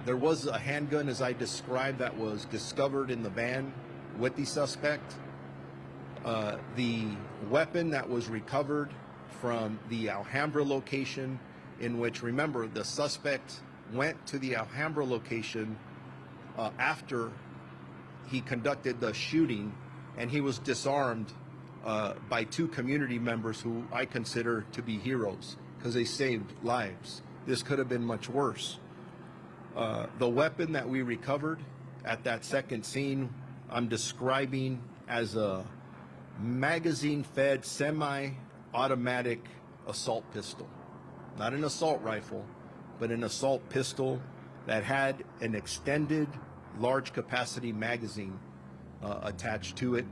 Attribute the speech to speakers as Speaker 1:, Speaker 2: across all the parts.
Speaker 1: There was a handgun, as I described, that was discovered in the van with the suspect. The weapon that was recovered from the Alhambra location, in which, remember, the suspect went to the Alhambra location after he conducted the shooting, and he was disarmed by two community members who I consider to be heroes because they saved lives. This could have been much worse. The weapon that we recovered at that second scene, I'm describing as a magazine-fed semi-automatic assault pistol. Not an assault rifle, but an assault pistol that had an extended large capacity magazine attached to it.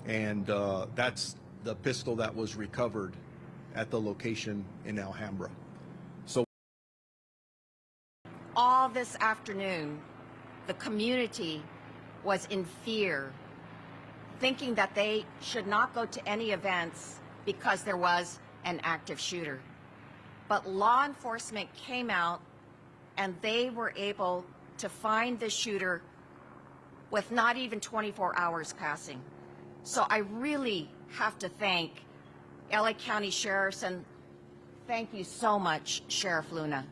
Speaker 1: That's the pistol that was recovered at the location in Alhambra. So
Speaker 2: all this afternoon, the community was in fear, thinking that they should not go to any events because there was an active shooter. But law enforcement came out and they were able to find the shooter with not even 24 hours passing. So I really have to thank LA County Sheriffs, and thank you so much, Sheriff Luna.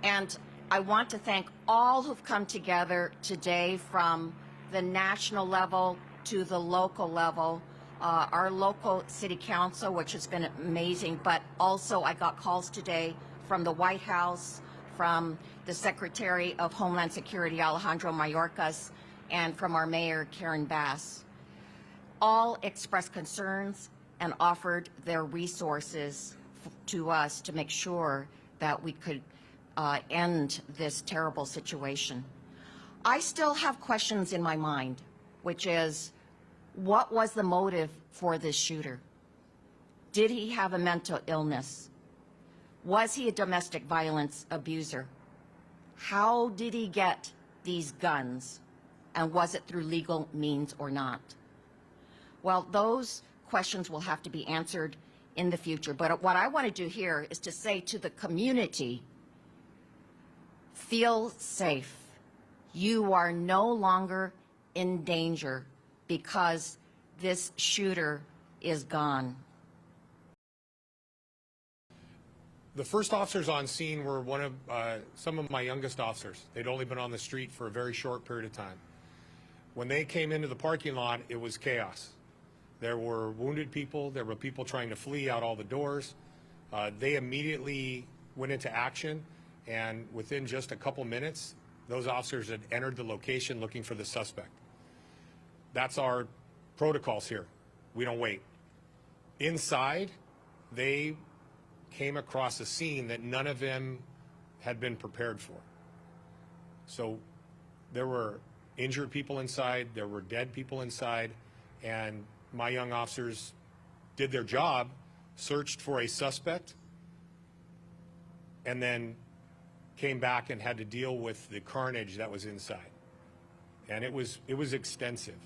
Speaker 2: And I want to thank all who've come together today, from the national level to the local level. Our local city council, which has been amazing, but also I got calls today from the White House, from the Secretary of Homeland Security, Alejandro Mayorkas, and from our mayor, Karen Bass. All expressed concerns and offered their resources to us to make sure that we could end this terrible situation. I still have questions in my mind, which is, what was the motive for this shooter? Did he have a mental illness? Was he a domestic violence abuser? How did he get these guns? And was it through legal means or not? Well, those questions will have to be answered in the future. But what I want to do here is to say to the community, feel safe. You are no longer in danger because this shooter is gone.
Speaker 3: The first officers on scene were some of my youngest officers. They'd only been on the street for a very short period of time. When they came into the parking lot, it was chaos. There were wounded people. There were people trying to flee out all the doors. They immediately went into action, and within just a couple minutes, those officers had entered the location looking for the suspect. That's our protocols here. We don't wait. Inside, they came across a scene that none of them had been prepared for. So there were injured people inside, there were dead people inside, and my young officers did their job, searched for a suspect, and then came back and had to deal with the carnage that was inside. And it was extensive.